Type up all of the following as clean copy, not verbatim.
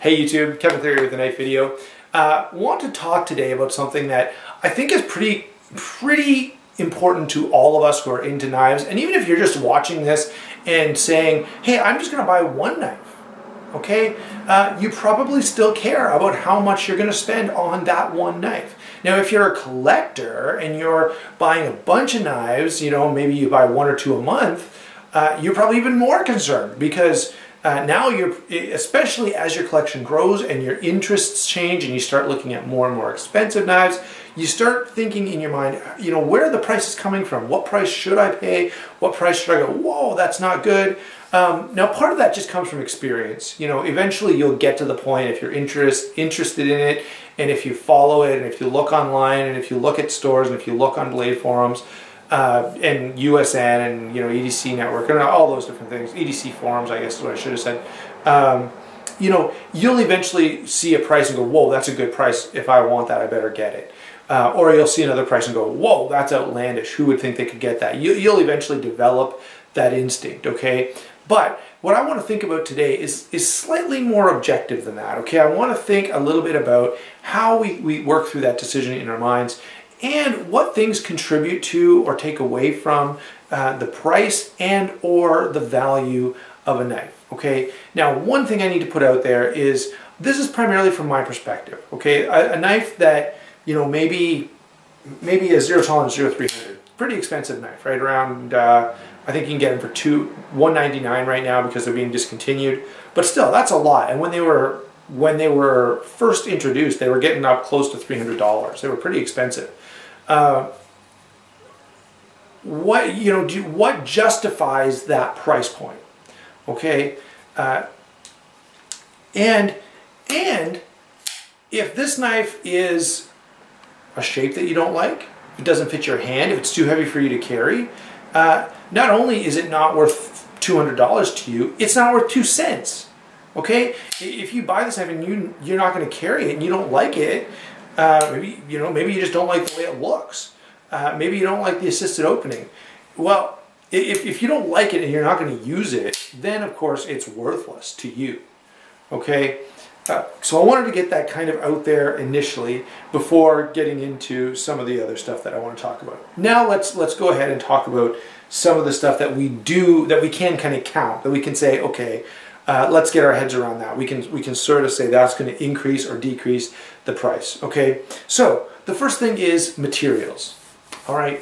Hey YouTube, Kevin Cleary with a knife video. Want to talk today about something that I think is pretty important to all of us who are into knives. And even if you're just watching this and saying, hey, I'm just going to buy one knife, okay? You probably still care about how much you're going to spend on that one knife. Now, if you're a collector and you're buying a bunch of knives, you know, maybe you buy one or two a month, you're probably even more concerned because now especially as your collection grows and your interests change and you start looking at more and more expensive knives, you start thinking in your mind, you know, where are the prices coming from? What price should I pay? What price should I go, whoa, that's not good. Now, part of that just comes from experience. You know, eventually you'll get to the point if you're interested in it, and if you follow it, and if you look online, and if you look at stores, and if you look on Blade forums, and USN, and you know, EDC network, and all those different things, EDC forums, I guess is what I should have said. You know, you'll eventually see a price and go, whoa, that's a good price. If I want that, I better get it. Or you'll see another price and go, whoa, that's outlandish. Who would think they could get that? You'll eventually develop that instinct, okay? But what I want to think about today is slightly more objective than that, okay? I want to think a little bit about how we work through that decision in our minds and what things contribute to or take away from the price and or the value of a knife, okay? Now, one thing I need to put out there is this is primarily from my perspective, okay? A knife that, you know, maybe a zero tolerance 0300, pretty expensive knife, right around, I think you can get them for $199 right now because they're being discontinued, but still, that's a lot. And when they were first introduced, they were getting up close to $300. They were pretty expensive. What justifies that price point? Okay, and if this knife is a shape that you don't like, it doesn't fit your hand, if it's too heavy for you to carry, not only is it not worth $200 to you, it's not worth 2 cents. Okay, if you buy this knife and you're not going to carry it and you don't like it, maybe you just don't like the way it looks. Maybe you don't like the assisted opening. Well, if you don't like it and you're not going to use it, then of course it's worthless to you. Okay, so I wanted to get that kind of out there initially before getting into some of the other stuff that I want to talk about. Now let's go ahead and talk about some of the stuff that we do, that we can kind of count, that we can say, okay, let's get our heads around that. We can sort of say that's going to increase or decrease the price. Okay, so the first thing is materials. All right,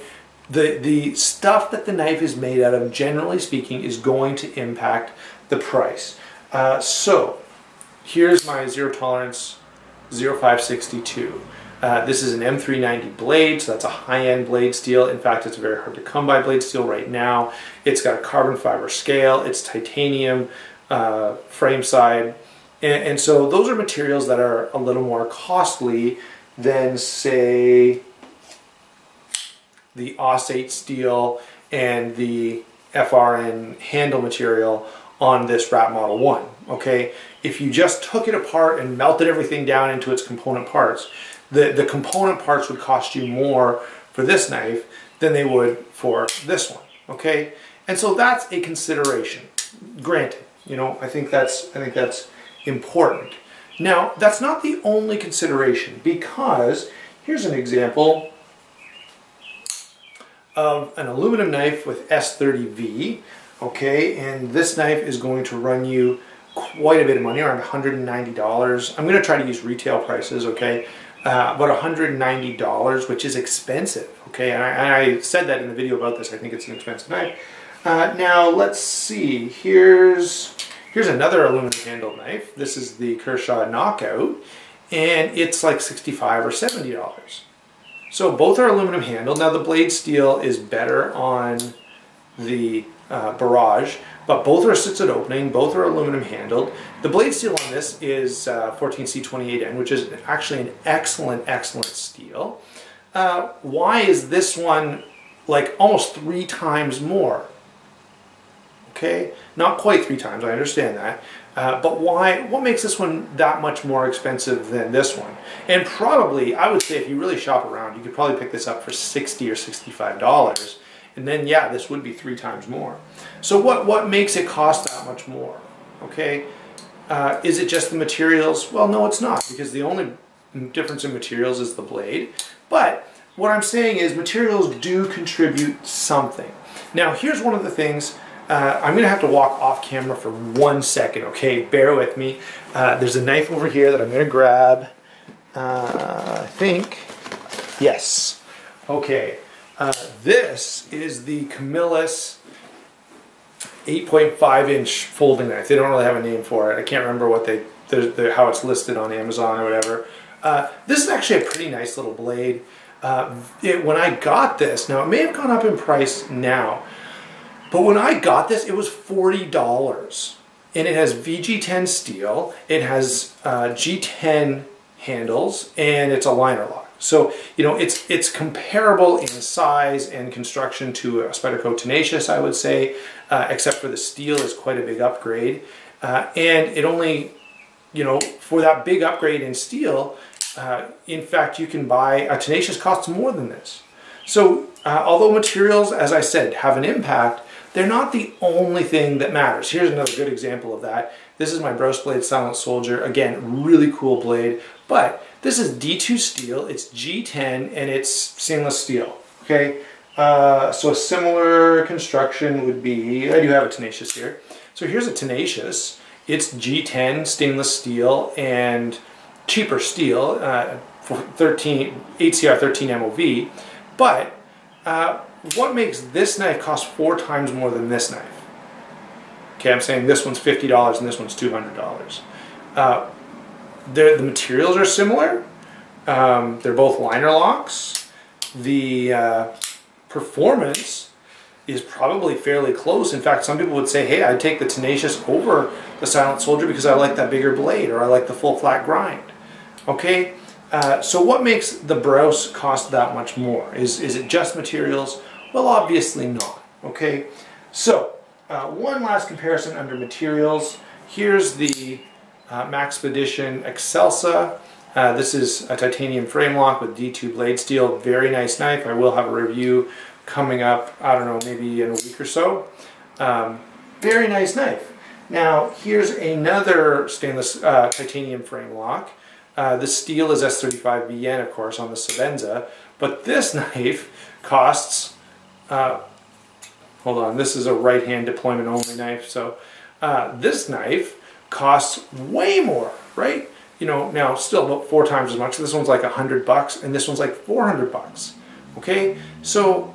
the stuff that the knife is made out of, generally speaking, is going to impact the price. So here's my zero tolerance 0562. This is an M390 blade, so that's a high-end blade steel. In fact, it's very hard to come by blade steel right now. It's got a carbon fiber scale, it's titanium frame side, and so those are materials that are a little more costly than, say, the Auss-8 steel and the FRN handle material on this Rat Model 1, okay? If you just took it apart and melted everything down into its component parts, the component parts would cost you more for this knife than they would for this one, okay? And so that's a consideration. Granted, you know, I think that's important. Now, that's not the only consideration, because here's an example of an aluminum knife with S30V, okay? And this knife is going to run you quite a bit of money, around $190. I'm going to try to use retail prices, okay? About $190, which is expensive, okay? And I said that in the video about this. I think it's an expensive knife. Now let's see. Here's another aluminum handled knife. This is the Kershaw Knockout, and it's like $65 or $70. So both are aluminum handled. Now the blade steel is better on the Barrage, but both are assisted opening, both are aluminum handled. The blade steel on this is 14C28N, which is actually an excellent steel. Why is this one like almost 3 times more? Okay, not quite 3 times, I understand that. But why? What makes this one that much more expensive than this one? And probably, I would say if you really shop around, you could probably pick this up for $60 or $65. And then, yeah, this would be 3 times more. So what makes it cost that much more? Okay, Is it just the materials? Well, no, it's not, because the only difference in materials is the blade. But what I'm saying is materials do contribute something. Now, here's one of the things. I'm going to have to walk off camera for 1 second, okay? Bear with me. There's a knife over here that I'm going to grab. I think, yes. Okay, this is the Camillus 8.5-inch folding knife. They don't really have a name for it. I can't remember what how it's listed on Amazon or whatever. This is actually a pretty nice little blade. When I got this, now it may have gone up in price now, but when I got this, it was $40. And it has VG10 steel, it has G10 handles, and it's a liner lock. So, you know, it's comparable in size and construction to a Spyderco Tenacious, I would say, except for the steel is quite a big upgrade. And it only, you know, for that big upgrade in steel, in fact, you can buy a Tenacious costs more than this. So, although materials, as I said, have an impact, they're not the only thing that matters. Here's another good example of that. This is my Brose Blade Silent Soldier. Again, really cool blade, but this is D2 steel, it's G10, and it's stainless steel, okay? So a similar construction would be, I do have a Tenacious here. So here's a Tenacious. It's G10 stainless steel and cheaper steel for 8CR 13 MOV, but what makes this knife cost 4 times more than this knife? Okay, I'm saying this one's $50 and this one's $200. The materials are similar. They're both liner locks. The performance is probably fairly close. In fact, some people would say, hey, I'd take the Tenacious over the Silent Soldier because I like that bigger blade, or I like the full flat grind. Okay, so what makes the Brose cost that much more? Is it just materials? Well, obviously not. Okay, so one last comparison under materials. Here's the Maxpedition Excelsa. This is a titanium frame lock with D2 blade steel. Very nice knife. I will have a review coming up, I don't know, maybe in a week or so. Very nice knife. Now, here's another stainless titanium frame lock. The steel is S35BN, of course, on the Savenza, but this knife costs, hold on, this is a right-hand deployment only knife, so this knife costs way more, right? You know, now still about 4 times as much. This one's like $100 and this one's like $400. Okay, so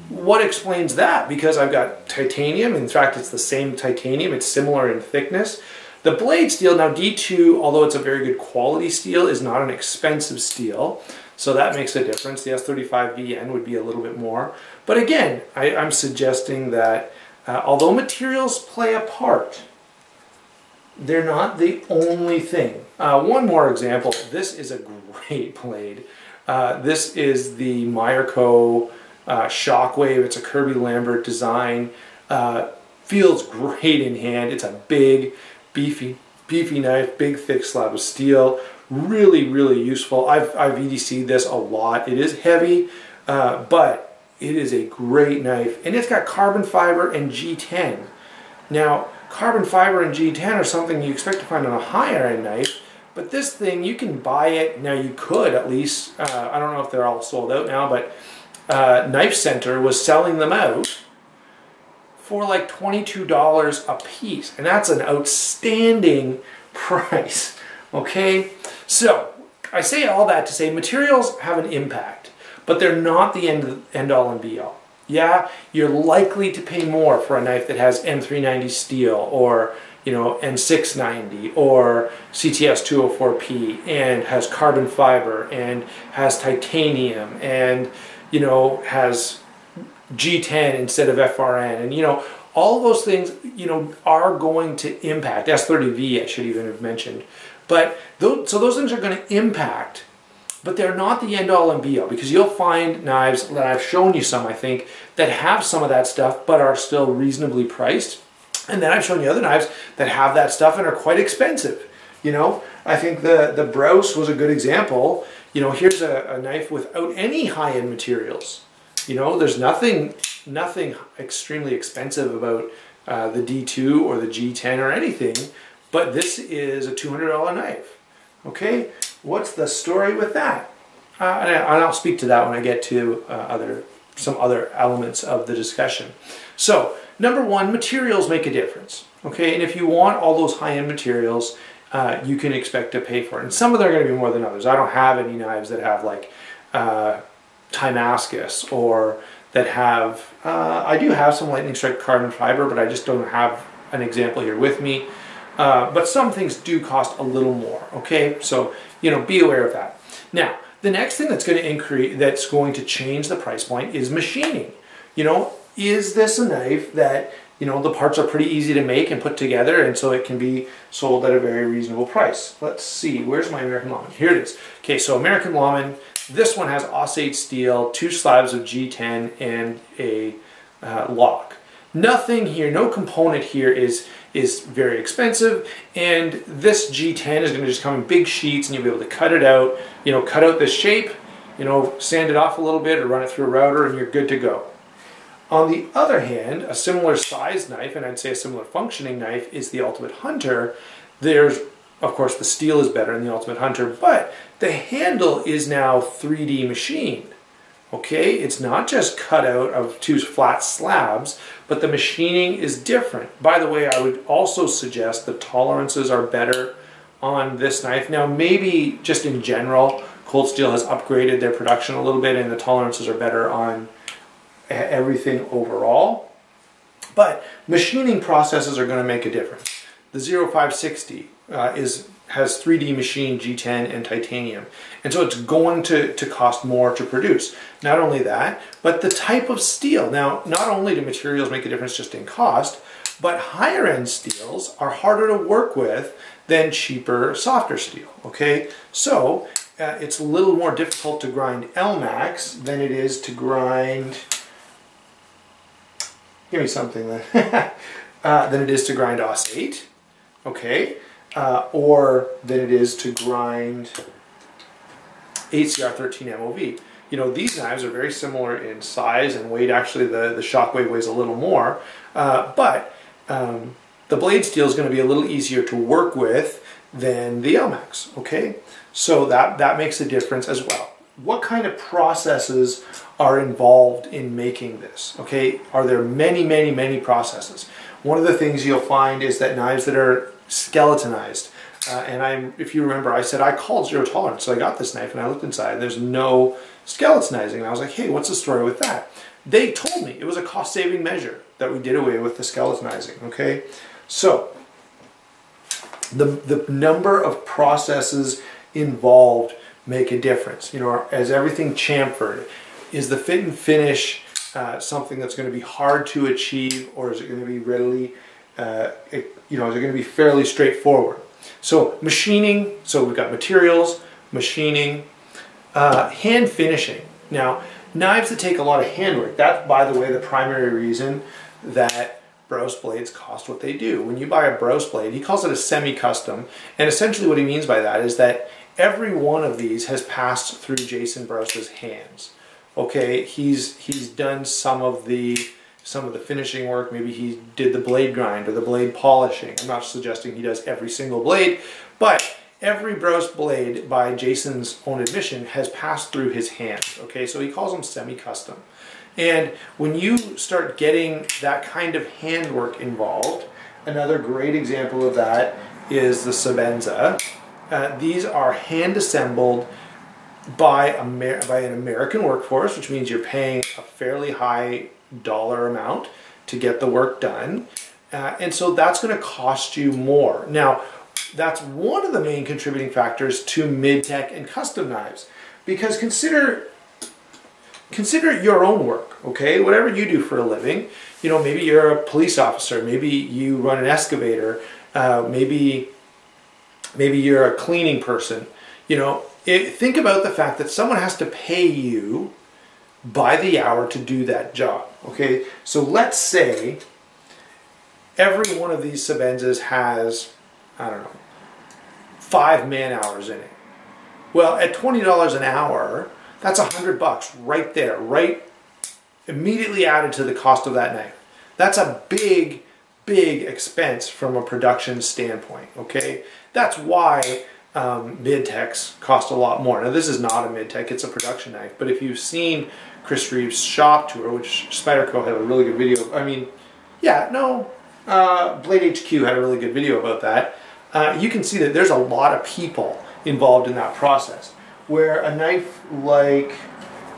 what explains that? Because I've got titanium. In fact, it's the same titanium. It's similar in thickness. The blade steel, now D2, although it's a very good quality steel, is not an expensive steel. So that makes a difference. The S35BN would be a little bit more. But again, I'm suggesting that although materials play a part, they're not the only thing. One more example. This is a great blade. This is the Meyerco Shockwave. It's a Kirby Lambert design. Feels great in hand. It's a big, beefy knife, big thick slab of steel. Really, really useful. I've EDC'd this a lot. It is heavy, but it is a great knife. And it's got carbon fiber and G10. Now, carbon fiber and G10 are something you expect to find on a higher end knife, but this thing, you can buy it, now you could at least, I don't know if they're all sold out now, but Knife Center was selling them out for like $22 a piece, and that's an outstanding price, okay? So, I say all that to say materials have an impact, but they're not the end all and be all. Yeah, you're likely to pay more for a knife that has M390 steel, or you know, N690 or CTS 204P, and has carbon fiber and has titanium and you know has G10 instead of FRN, and you know all those things you know are going to impact S30V. I should even have mentioned, but so those things are going to impact. But they're not the end-all and be-all, because you'll find knives that I've shown you some, I think, that have some of that stuff but are still reasonably priced. And then I've shown you other knives that have that stuff and are quite expensive. You know, I think the Brose was a good example. You know, here's a knife without any high-end materials. You know, there's nothing extremely expensive about the D2 or the G10 or anything. but this is a $200 knife. Okay, what's the story with that? And I'll speak to that when I get to some other elements of the discussion. So, number one, materials make a difference. Okay, and if you want all those high-end materials, you can expect to pay for it. And some of them are going to be more than others. I don't have any knives that have like Damascus, or that have, I do have some lightning strike carbon fiber, but I just don't have an example here with me. But some things do cost a little more, okay? So, you know, be aware of that. Now, the next thing that's going to increase, that's going to change the price point is machining. You know, is this a knife that, you know, the parts are pretty easy to make and put together, and so it can be sold at a very reasonable price? Let's see, where's my American Lawman? Here it is. Okay, so American Lawman, this one has Aussage steel, 2 slabs of G10, and a lock. Nothing here, no component here is very expensive, and this G10 is going to just come in big sheets, and you'll be able to cut it out, you know, cut out this shape, you know, sand it off a little bit or run it through a router, and you're good to go. On the other hand, a similar size knife, and I'd say a similar functioning knife, is the Ultimate Hunter. There's, of course, the steel is better in the Ultimate Hunter, but the handle is now 3D machined. Okay, it's not just cut out of 2 flat slabs, but the machining is different. By the way, I would also suggest the tolerances are better on this knife. Now, maybe just in general, Cold Steel has upgraded their production a little bit, and the tolerances are better on everything overall. But machining processes are going to make a difference. The 0560 has 3D machined G10 and titanium, and so it's going to cost more to produce. Not only that, but the type of steel. Now, not only do materials make a difference just in cost, but higher end steels are harder to work with than cheaper, softer steel. Okay, so it's a little more difficult to grind LMAX than it is to grind, give me something then, than it is to grind Aussage. Okay, or than it is to grind HCR 13 MOV. You know, these knives are very similar in size and weight. Actually, the Shockwave weighs a little more, but the blade steel is going to be a little easier to work with than the LMAX. Okay, so that makes a difference as well. What kind of processes are involved in making this? Okay, are there many processes? One of the things you'll find is that knives that are skeletonized, and if you remember, I said I called zero tolerance, so I got this knife and I looked inside, and there's no skeletonizing, and I was like, hey, what's the story with that? They told me it was a cost-saving measure that we did away with the skeletonizing. Okay, so the number of processes involved make a difference. You know, as everything chamfered, is the fit and finish something that's going to be hard to achieve, or is it going to be readily, you know, is it going to be fairly straightforward? So machining, so we've got materials, machining, hand finishing. Now, knives that take a lot of handwork, that's, by the way, the primary reason that Brose blades cost what they do. When you buy a Brose blade, he calls it a semi-custom, and essentially what he means by that is that every one of these has passed through Jason Brose's hands. Okay, he's done some of the finishing work. Maybe he did the blade grind or the blade polishing. I'm not suggesting he does every single blade, but every Brose blade, by Jason's own admission, has passed through his hands. Okay, so he calls them semi-custom. And when you start getting that kind of handwork involved, another great example of that is the Sebenza. These are hand-assembled by an American workforce, which means you're paying a fairly high dollar amount to get the work done. And so that's going to cost you more. Now, that's one of the main contributing factors to mid-tech and custom knives. Because consider your own work, okay? Whatever you do for a living, you know, maybe you're a police officer, maybe you run an excavator, maybe you're a cleaning person. You know, think about the fact that someone has to pay you by the hour to do that job, okay? So let's say every one of these Sebenzas has, I don't know, 5 man-hours in it. Well, at $20 an hour, that's $100 right there, right immediately added to the cost of that knife. That's a big big expense from a production standpoint, okay? That's why mid-techs cost a lot more. Now this is not a mid-tech, it's a production knife, but if you've seen Chris Reeves' shop tour, which Spyderco had a really good video, Blade HQ had a really good video about that, you can see that there's a lot of people involved in that process. Where a knife like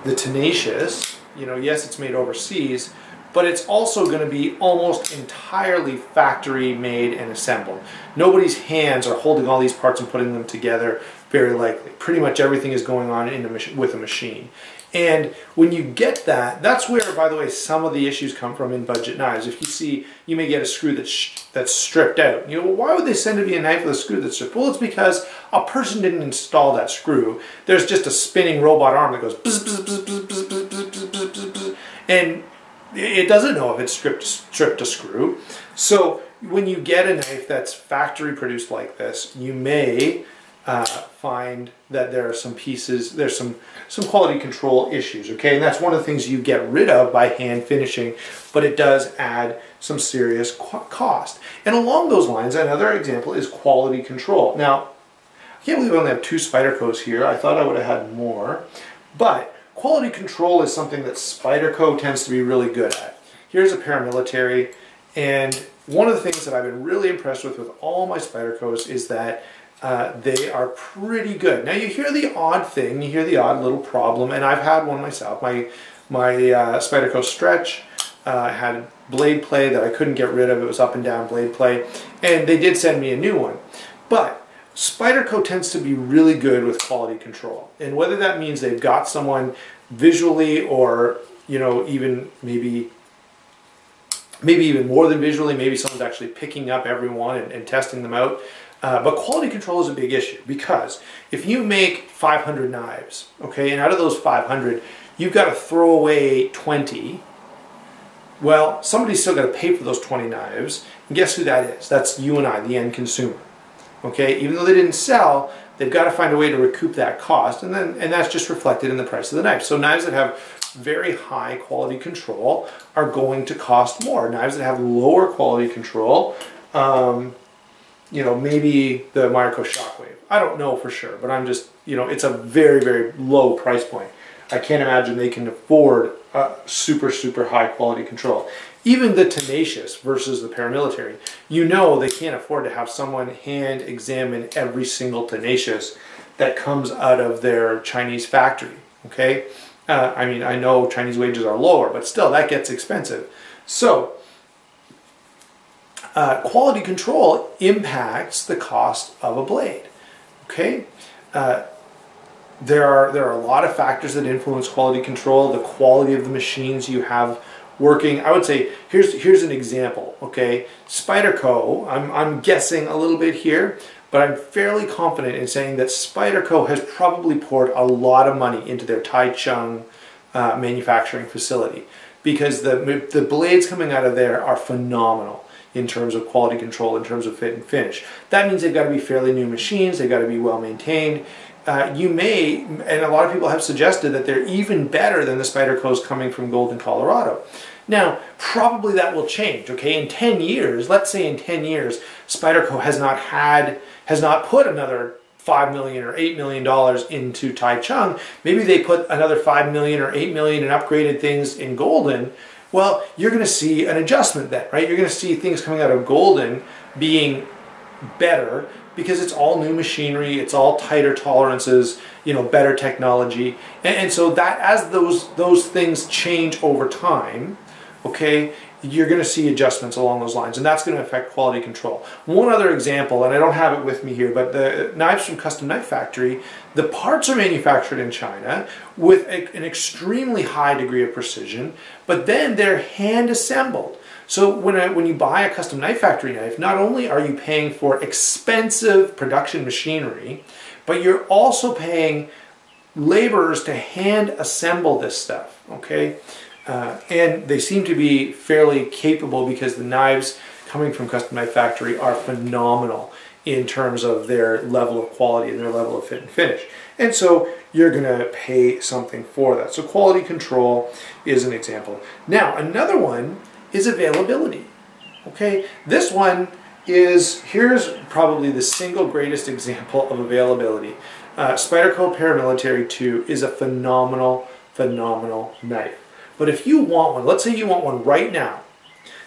the Tenacious, yes, it's made overseas, but it's also going to be almost entirely factory made and assembled. Nobody's hands are holding all these parts and putting them together, very likely. Pretty much everything is going on with a machine. And when you get that, that's where, by the way, some of the issues come from in budget knives. If you see, you may get a screw that's stripped out. Well, why would they send me a knife with a screw that's stripped? Well, it's because a person didn't install that screw. There's just a spinning robot arm that goes bzz, bzz, bzz, bzz, bzz, bzz, bzz, bzz, bzz, bzz, and it doesn't know if it's stripped a screw. So when you get a knife that's factory produced like this, you may find that there are some pieces, there's some quality control issues, okay? And that's one of the things you get rid of by hand finishing, but it does add some serious cost. And along those lines, another example is quality control. Now, I can't believe I only have 2 Spydercos here. I thought I would have had more, but quality control is something that Spyderco tends to be really good at. Here's a paramilitary, and one of the things that I've been really impressed with all my Spydercos is that they are pretty good. Now you hear the odd thing, you hear the odd little problem, and I've had one myself. My Spyderco Stretch had blade play that I couldn't get rid of. It was up and down blade play, and they did send me a new one. But Spyderco tends to be really good with quality control, and whether that means they've got someone visually or even maybe even more than visually, maybe someone's actually picking up every one and testing them out. But quality control is a big issue, because if you make 500 knives, okay, and out of those 500, you've got to throw away 20, well, somebody's still got to pay for those 20 knives, and guess who that is? That's you and I, the end consumer, okay? Even though they didn't sell, they've got to find a way to recoup that cost, and that's just reflected in the price of the knife. So knives that have very high quality control are going to cost more. Knives that have lower quality control, maybe the Micro Shockwave. I don't know for sure, but I'm just, it's a very, very low price point. I can't imagine they can afford super, super high quality control. Even the Tenacious versus the paramilitary, they can't afford to have someone hand examine every single Tenacious that comes out of their Chinese factory, okay? I know Chinese wages are lower, but still, that gets expensive. So, quality control impacts the cost of a blade, okay? There are a lot of factors that influence quality control, the quality of the machines you have working. I would say, here's an example, okay? Spyderco, I'm guessing a little bit here, but I'm fairly confident in saying that Spyderco has probably poured a lot of money into their Taichung manufacturing facility, because the blades coming out of there are phenomenal in terms of quality control, in terms of fit and finish. That means they've got to be fairly new machines, they've got to be well maintained. And a lot of people have suggested that they're even better than the Spydercos coming from Golden, Colorado. Now, probably that will change, okay? In 10 years, let's say in 10 years, Spyderco has not put another $5 million or $8 million into Taichung. Maybe they put another $5 million or $8 million in upgraded things in Golden. Well, you're going to see an adjustment then, right? You're going to see things coming out of Golden being better because it's all new machinery, it's all tighter tolerances, better technology. And so that as those things change over time, okay, you're going to see adjustments along those lines, and that's going to affect quality control. One other example, and I don't have it with me here, but the knives from Custom Knife Factory, the parts are manufactured in China with an extremely high degree of precision, but then they're hand assembled. So when you buy a Custom Knife Factory knife, not only are you paying for expensive production machinery, but you're also paying laborers to hand assemble this stuff, okay? And they seem to be fairly capable, because the knives coming from Custom Knife Factory are phenomenal in terms of their level of quality and their level of fit and finish. And so you're going to pay something for that. So quality control is an example. Now, another one is availability. Okay, this one is, here's probably the single greatest example of availability. Spyderco Paramilitary 2 is a phenomenal, phenomenal knife. But if you want one, let's say you want one right now,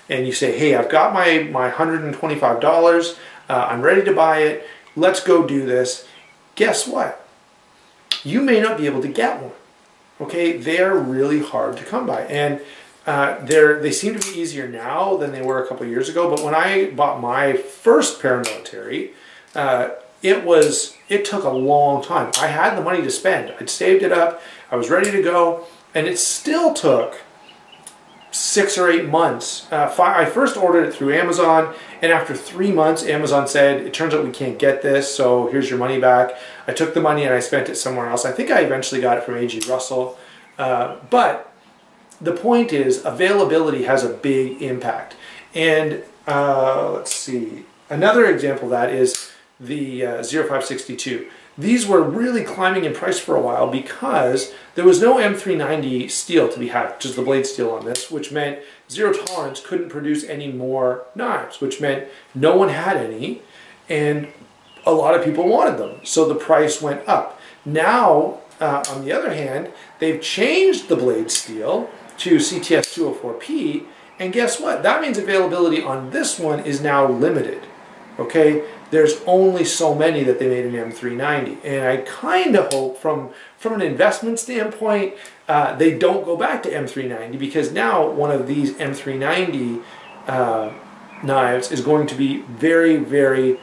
and you say, hey, I've got my $125, I'm ready to buy it, let's go do this. Guess what? You may not be able to get one. Okay, they're really hard to come by. And they seem to be easier now than they were a couple of years ago, but when I bought my first paramilitary, it took a long time. I had the money to spend. I'd saved it up, I was ready to go, and it still took 6 or 8 months. I first ordered it through Amazon, and after 3 months, Amazon said, it turns out we can't get this, so here's your money back. I took the money and I spent it somewhere else. I think I eventually got it from A.G. Russell, but the point is, availability has a big impact. And let's see, another example of that is the 0562. These were really climbing in price for a while because there was no M390 steel to be had, which is the blade steel on this, which meant Zero Tolerance couldn't produce any more knives, which meant no one had any, and a lot of people wanted them, so the price went up. Now, on the other hand, they've changed the blade steel to CTS 204P, and guess what? That means availability on this one is now limited, okay? There's only so many that they made an M390, and I kind of hope from an investment standpoint, they don't go back to M390, because now one of these M390 knives is going to be very, very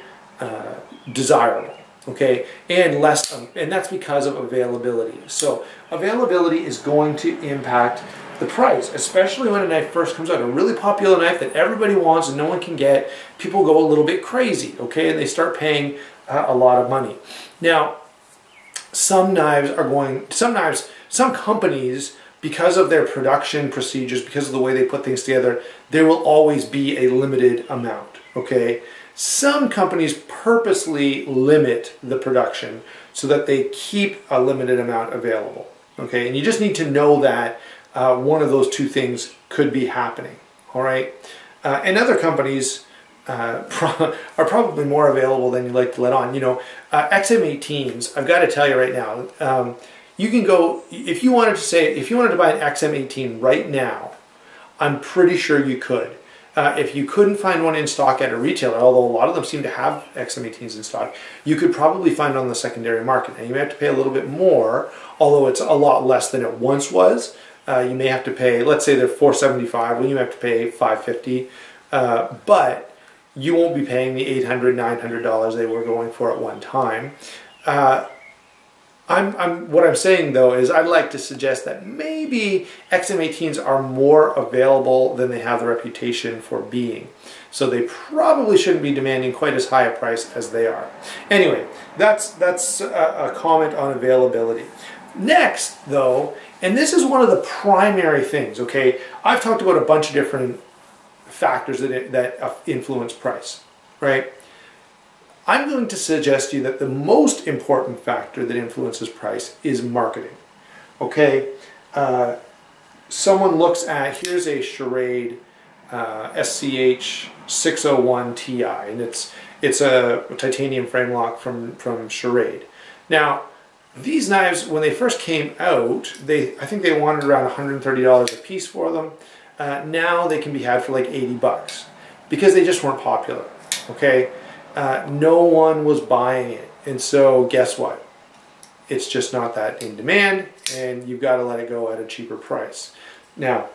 desirable, okay, and that's because of availability. So availability is going to impact the price, especially when a knife first comes out. A really popular knife that everybody wants and no one can get, people go a little bit crazy, okay, and they start paying a lot of money. Now, some companies, because of their production procedures, because of the way they put things together, there will always be a limited amount, okay? Some companies purposely limit the production so that they keep a limited amount available, okay? And you just need to know that one of those two things could be happening, all right? And other companies are probably more available than you like to let on. You know, XM18s, I've got to tell you right now, you can go, if you wanted to buy an XM18 right now, I'm pretty sure you could. If you couldn't find one in stock at a retailer, although a lot of them seem to have XM18s in stock, you could probably find it on the secondary market. And you may have to pay a little bit more, although it's a lot less than it once was. You may have to pay, let's say they're $475, well, you have to pay $550, but you won't be paying the $800, $900 they were going for at one time. What I'm saying though is I'd like to suggest that maybe XM18s are more available than they have the reputation for being. So they probably shouldn't be demanding quite as high a price as they are. Anyway, that's a comment on availability. Next though, and this is one of the primary things, okay? I've talked about a bunch of different factors that influence price, right? I'm going to suggest to you that the most important factor that influences price is marketing, okay? Someone looks at, here's a Charade SCH 601 Ti, and it's a titanium frame lock from Charade. Now, these knives, when they first came out, I think they wanted around $130 a piece for them. Now they can be had for like 80 bucks because they just weren't popular, okay? No one was buying it, and so guess what? It's just not that in demand, and you've got to let it go at a cheaper price. Now,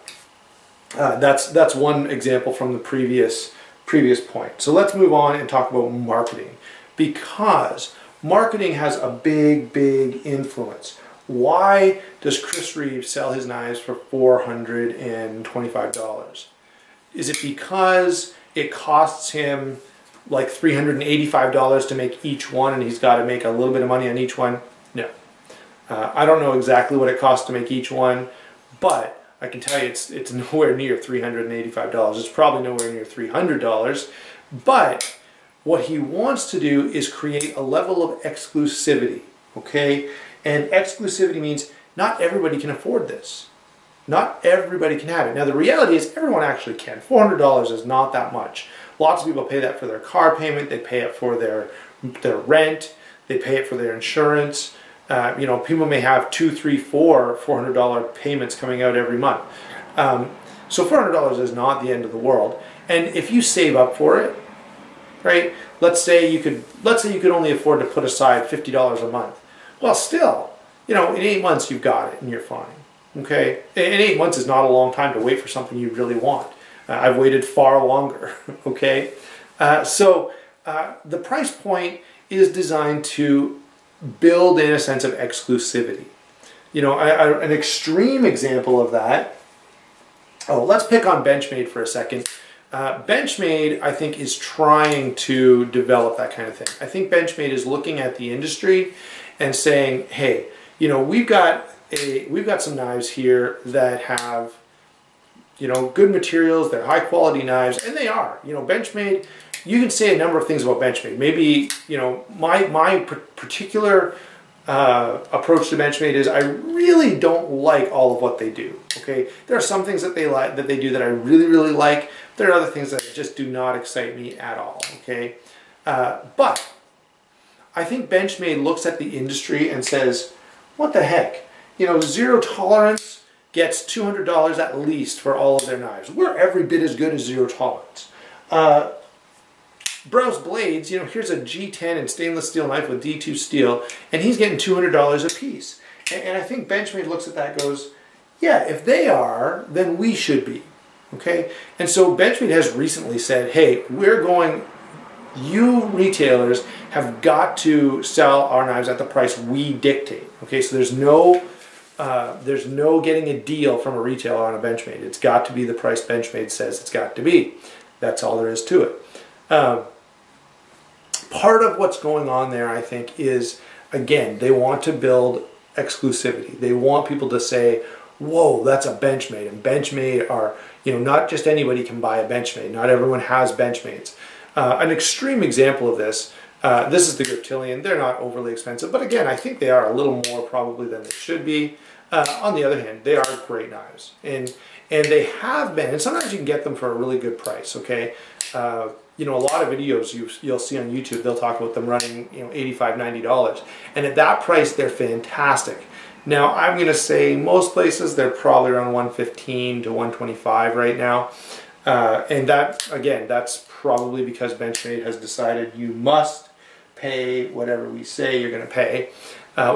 that's one example from the previous point. So let's move on and talk about marketing, because marketing has a big, big influence. Why does Chris Reeve sell his knives for $425? Is it because it costs him like $385 to make each one and he's got to make a little bit of money on each one? No. I don't know exactly what it costs to make each one, but I can tell you it's nowhere near $385. It's probably nowhere near $300, but what he wants to do is create a level of exclusivity, okay? And exclusivity means not everybody can afford this, Not everybody can have it. Now the reality is everyone actually can. $400 is not that much. Lots of people pay that for their car payment. They pay it for their rent. They pay it for their insurance. You know, people may have two, three, four $400 payments coming out every month. So $400 is not the end of the world. And if you save up for it, right? Let's say you could only afford to put aside $50 a month. Well, still, you know, in 8 months you've got it and you're fine. Okay, and 8 months is not a long time to wait for something you really want. I've waited far longer. Okay, so the price point is designed to build in a sense of exclusivity. You know, an extreme example of that. Oh, let's pick on Benchmade for a second. Benchmade, I think, is trying to develop that kind of thing. I think Benchmade is looking at the industry and saying, hey, you know, we've got some knives here that have, you know, good materials, they're high quality knives, and they are. You know, Benchmade, you can say a number of things about Benchmade. Maybe, you know, my particular approach to Benchmade is I really don't like all of what they do. Okay, there are some things that they do that I really, really like. There are other things that just do not excite me at all. Okay, but I think Benchmade looks at the industry and says, what the heck? You know, Zero Tolerance gets $200 at least for all of their knives. We're every bit as good as Zero Tolerance. Brose Blades, you know, here's a G10 and stainless steel knife with D2 steel, and he's getting $200 a piece. And I think Benchmade looks at that and goes, yeah, if they are, then we should be. Okay? And so Benchmade has recently said, hey, you retailers have got to sell our knives at the price we dictate. Okay, so there's no getting a deal from a retailer on a Benchmade. It's got to be the price Benchmade says it's got to be. That's all there is to it. Part of what's going on there, I think, is, again, they want to build exclusivity. They want people to say, whoa, that's a Benchmade. And Benchmade are, you know, not just anybody can buy a Benchmade. Not everyone has Benchmades. An extreme example of this is the Griptilian. They're not overly expensive, but again, I think they are a little more probably than they should be. On the other hand, they are great knives, and they have been, and sometimes you can get them for a really good price. Okay, you know, a lot of videos you'll see on YouTube, they'll talk about them running, you know, $85, $90, and at that price, they're fantastic. Now, I'm going to say most places they're probably around $115 to $125 right now, and that, again, that's probably because Benchmade has decided you must pay whatever we say you're going to pay,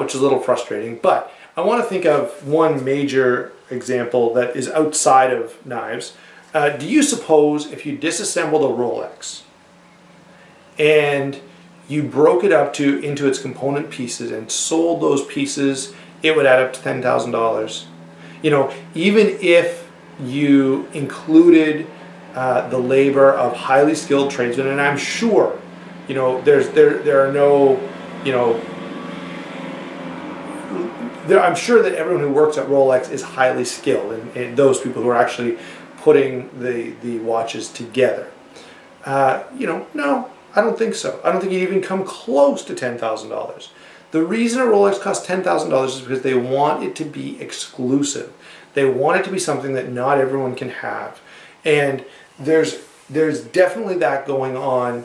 which is a little frustrating. But I want to think of one major example that is outside of knives. Do you suppose if you disassembled a Rolex and you broke it up into its component pieces and sold those pieces, it would add up to $10,000? You know, even if you included the labor of highly skilled tradesmen, and I'm sure, you know, there are no, you know, I'm sure that everyone who works at Rolex is highly skilled, and those people who are actually putting the watches together. You know, no, I don't think so. I don't think you even come close to $10,000. The reason a Rolex costs $10,000 is because they want it to be exclusive. They want it to be something that not everyone can have. And there's definitely that going on.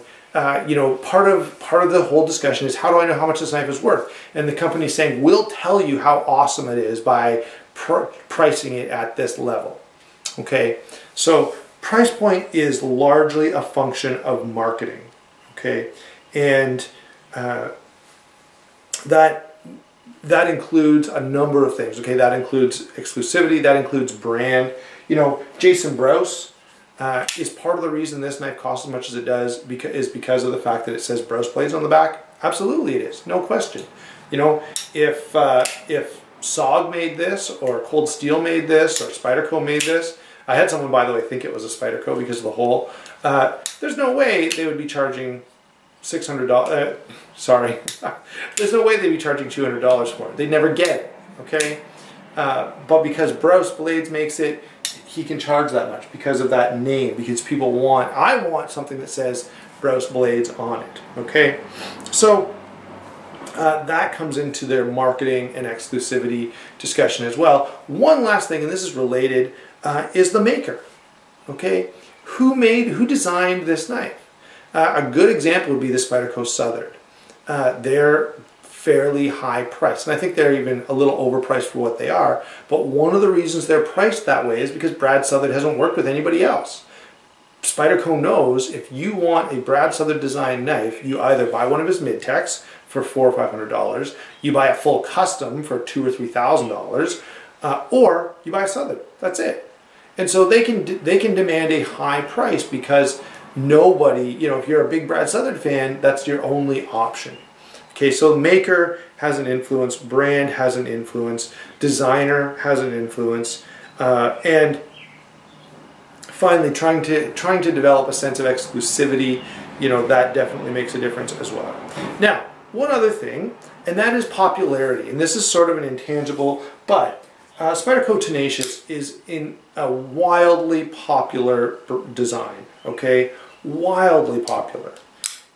You know, part of the whole discussion is, how do I know how much this knife is worth? And the company's saying, we'll tell you how awesome it is by pricing it at this level. Okay, so price point is largely a function of marketing. Okay, and that includes a number of things. Okay, that includes exclusivity, that includes brand. You know, Jason Brose is part of the reason this knife costs as much as it does, because of the fact that it says Brose Blades on the back. Absolutely it is, no question. You know, if SOG made this, or Cold Steel made this, or Spyderco made this, I had someone, by the way, think it was a Spyderco because of the hole. There's no way they would be charging $600. Sorry, there's no way they'd be charging $200 for it. They'd never get it. Okay, but because Brose Blades makes it, he can charge that much because of that name. Because people want, I want something that says Brose Blades on it. Okay, so that comes into their marketing and exclusivity discussion as well. One last thing, and this is related, is the maker. Okay, who designed this knife? A good example would be the Spyderco Southern. They're fairly high priced, and I think they're even a little overpriced for what they are. But one of the reasons they're priced that way is because Brad Southern hasn't worked with anybody else. Spyderco knows if you want a Brad Southern design knife, you either buy one of his mid-techs for $400 or $500, you buy a full custom for $2,000 or $3,000, or you buy a Southern. That's it. And so they can demand a high price because nobody, you know, if you're a big Brad Southern fan, that's your only option. Okay, so maker has an influence, brand has an influence, designer has an influence, and finally trying to develop a sense of exclusivity, you know, that definitely makes a difference as well. Now, one other thing, and that is popularity, and this is sort of an intangible, but Spyderco Tenacious is in a wildly popular design, okay? Wildly popular.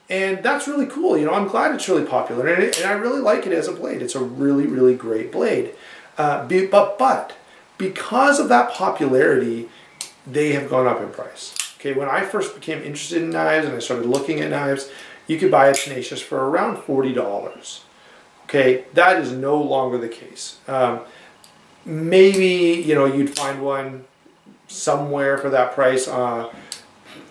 And that's really cool. You know, I'm glad it's really popular, and I really like it as a blade. It's a really, really great blade. But because of that popularity, they have gone up in price. Okay, when I first became interested in knives and I started looking at knives, you could buy a Tenacious for around $40. Okay, that is no longer the case. Maybe, you know, you'd find one somewhere for that price.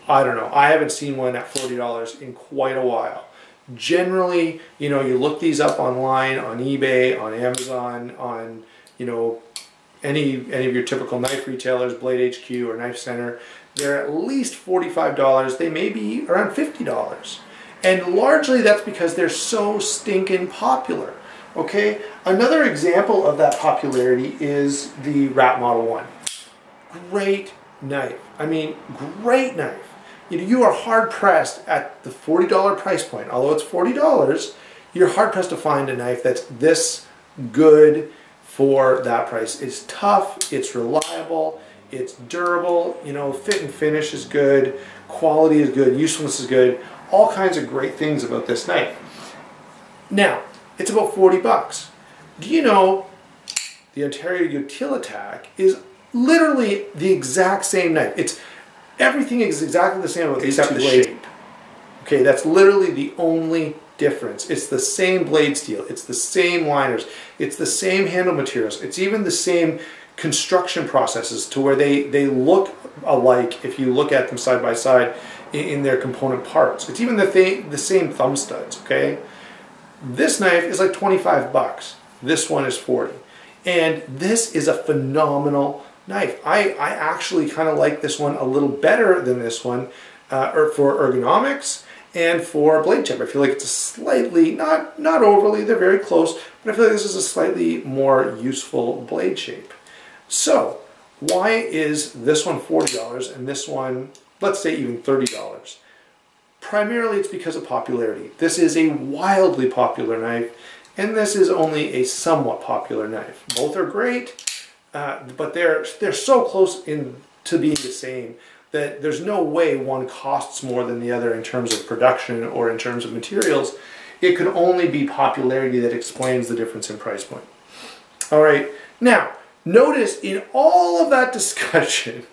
I don't know. I haven't seen one at $40 in quite a while. Generally, you know, you look these up online, on eBay, on Amazon, on, you know, any of your typical knife retailers, Blade HQ or Knife Center, they're at least $45. They may be around $50. And largely that's because they're so stinking popular. Okay? Another example of that popularity is the Rat Model 1. Great knife. I mean, great knife. You know, you are hard-pressed at the $40 price point. Although it's $40, you're hard-pressed to find a knife that's this good for that price. It's tough, it's reliable, it's durable, you know, fit and finish is good, quality is good, usefulness is good, all kinds of great things about this knife. Now, it's about 40 bucks. Do you know the Ontario Utilitac is literally the exact same knife? Everything is exactly the same except the shape. Okay, that's literally the only difference. It's the same blade steel, it's the same liners, it's the same handle materials, it's even the same construction processes to where they look alike if you look at them side by side in their component parts. It's even the same thumb studs, okay? This knife is like 25 bucks. This one is 40. And this is a phenomenal knife. I actually kind of like this one a little better than this one for ergonomics and for blade tip. I feel like it's a slightly, not overly, they're very close, but I feel like this is a slightly more useful blade shape. So, why is this one $40 and this one, let's say even $30? Primarily it's because of popularity. This is a wildly popular knife, and this is only a somewhat popular knife. Both are great, but they're so close to being the same that there's no way one costs more than the other in terms of production or in terms of materials. It could only be popularity that explains the difference in price point. All right, now notice in all of that discussion,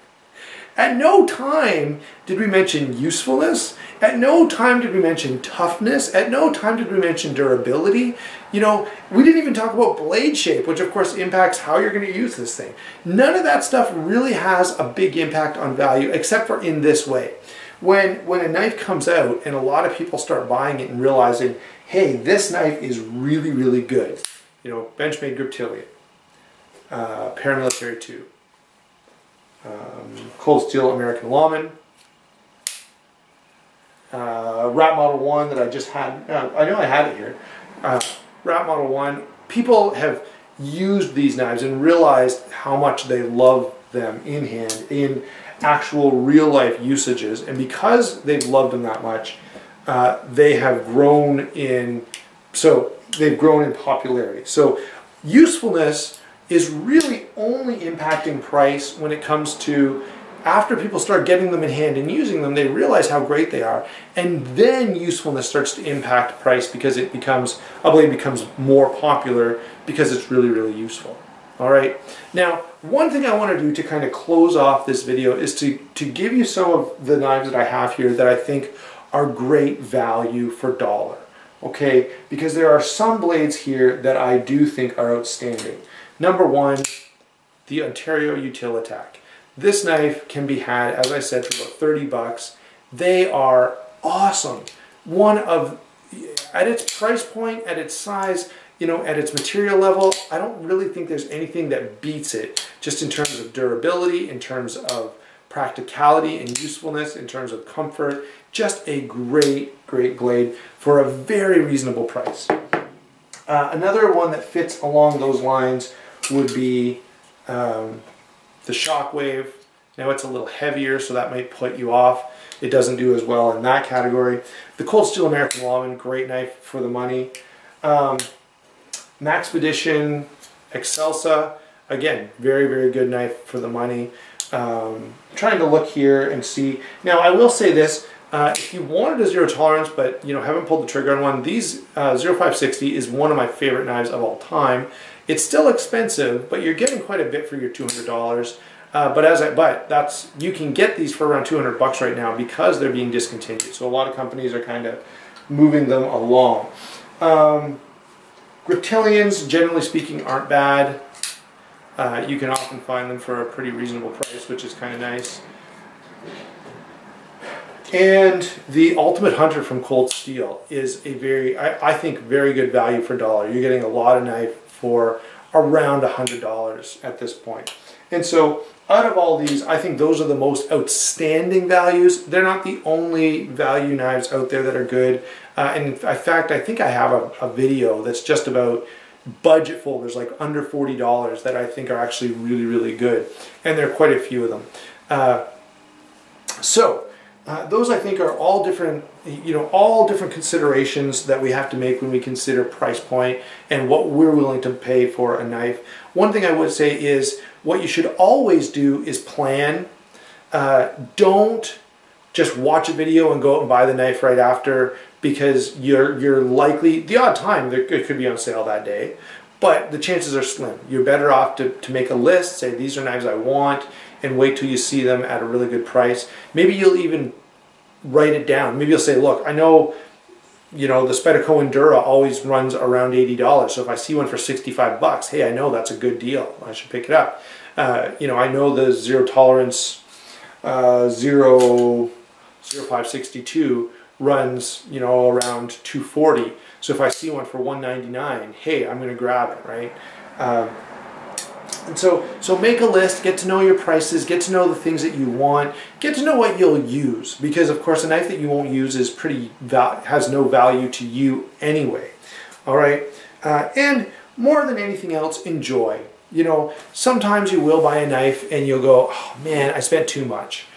at no time did we mention usefulness, at no time did we mention toughness, at no time did we mention durability. You know, we didn't even talk about blade shape, which of course impacts how you're going to use this thing. None of that stuff really has a big impact on value, except for in this way. When a knife comes out and a lot of people start buying it and realizing, hey, this knife is really, really good. You know, Benchmade Griptilian, Paramilitary 2, Cold Steel American Lawman, Rat Model 1 that I just had, I know I had it here, Rat Model 1. People have used these knives and realized how much they love them in hand, in actual real life usages, and because they've loved them that much, they have grown in, popularity. So usefulness is really only impacting price when it comes to after people start getting them in hand and using them, they realize how great they are, and then usefulness starts to impact price because a blade becomes more popular because it's really, really useful. All right. Now, one thing I want to do to kind of close off this video is to give you some of the knives that I have here that I think are great value for dollar. Okay, because there are some blades here that I do think are outstanding. Number one, the Ontario Utilitac. This knife can be had, as I said, for about 30 bucks. They are awesome. At its price point, at its size, you know, at its material level, I don't really think there's anything that beats it, just in terms of durability, in terms of practicality and usefulness, in terms of comfort. Just a great, great blade for a very reasonable price. Another one that fits along those lines would be the Shockwave. Now it's a little heavier, so that might put you off. It doesn't do as well in that category. The Cold Steel American Lawman, great knife for the money. Maxpedition Excelsa, again, very, very good knife for the money. Trying to look here and see. Now I will say this, if you wanted a zero tolerance but you know haven't pulled the trigger on one, these 0560 is one of my favorite knives of all time. It's still expensive, but you're getting quite a bit for your $200. But you can get these for around 200 bucks right now because they're being discontinued. So a lot of companies are kind of moving them along. Griptilians, generally speaking, aren't bad. You can often find them for a pretty reasonable price, which is kind of nice. And the Ultimate Hunter from Cold Steel is a I think, very good value for dollar. You're getting a lot of knife for around $100 at this point. And so out of all these, I think those are the most outstanding values. They're not the only value knives out there that are good. And in fact, I think I have a video that's just about budget folders, like under $40, that I think are actually really, really good. And there are quite a few of them. Those I think are all different, all different considerations that we have to make when we consider price point and what we're willing to pay for a knife. One thing I would say is what you should always do is plan. Don't just watch a video and go out and buy the knife right after, because you're likely, the odd time it could be on sale that day, but the chances are slim. You're better off to make a list, say these are knives I want, and wait till you see them at a really good price. Maybe you'll even write it down. Maybe you'll say, look, I know, the Spedico Endura always runs around $80. So if I see one for 65 bucks, hey, I know that's a good deal. I should pick it up. I know the zero tolerance 0562 runs, around $240. So if I see one for $199, hey, I'm going to grab it, right? And so make a list, get to know your prices, get to know the things that you want, get to know what you'll use, because of course a knife that you won't use is has no value to you anyway. All right, and more than anything else, enjoy. Sometimes you will buy a knife and you'll go, oh man, I spent too much.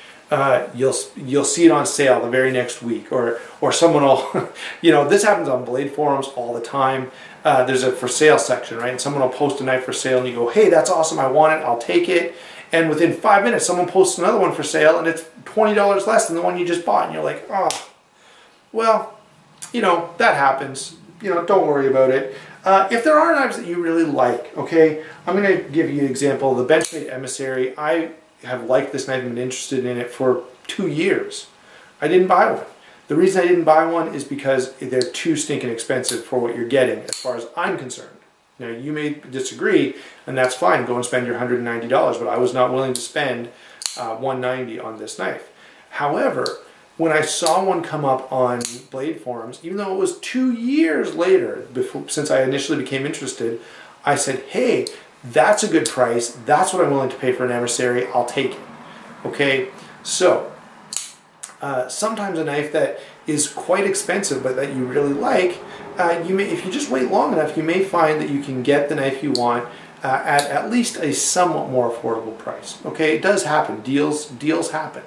You'll see it on sale the very next week, or someone will, this happens on blade forums all the time. There's a for sale section, right? And someone will post a knife for sale and you go, hey, that's awesome, I want it, I'll take it. And within 5 minutes, someone posts another one for sale and it's $20 less than the one you just bought. And you're like, oh, well, that happens. Don't worry about it. If there are knives that you really like, okay, I'm going to give you an example. The Benchmade Emissary, I have liked this knife and been interested in it for 2 years. I didn't buy one. The reason I didn't buy one is because they're too stinking expensive for what you're getting, as far as I'm concerned. Now, you may disagree, and that's fine. Go and spend your $190, but I was not willing to spend $190 on this knife. However, when I saw one come up on blade forums, even though it was 2 years later since I initially became interested, I said, hey, that's a good price. That's what I'm willing to pay for an Emissary. I'll take it. Okay, so sometimes a knife that is quite expensive but that you really like, if you just wait long enough, you may find that you can get the knife you want at least a somewhat more affordable price. Okay, it does happen. Deals happen.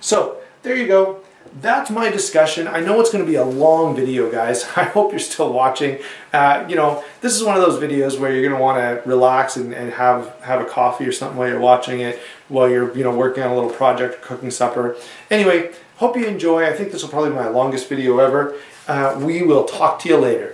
So there you go. that's my discussion. I know it's going to be a long video, guys. I hope you're still watching. You know, this is one of those videos where you're going to want to relax and have a coffee or something while you're watching it, while you're, you know, working on a little project or cooking supper. Anyway, hope you enjoy. I think this will probably be my longest video ever. We will talk to you later.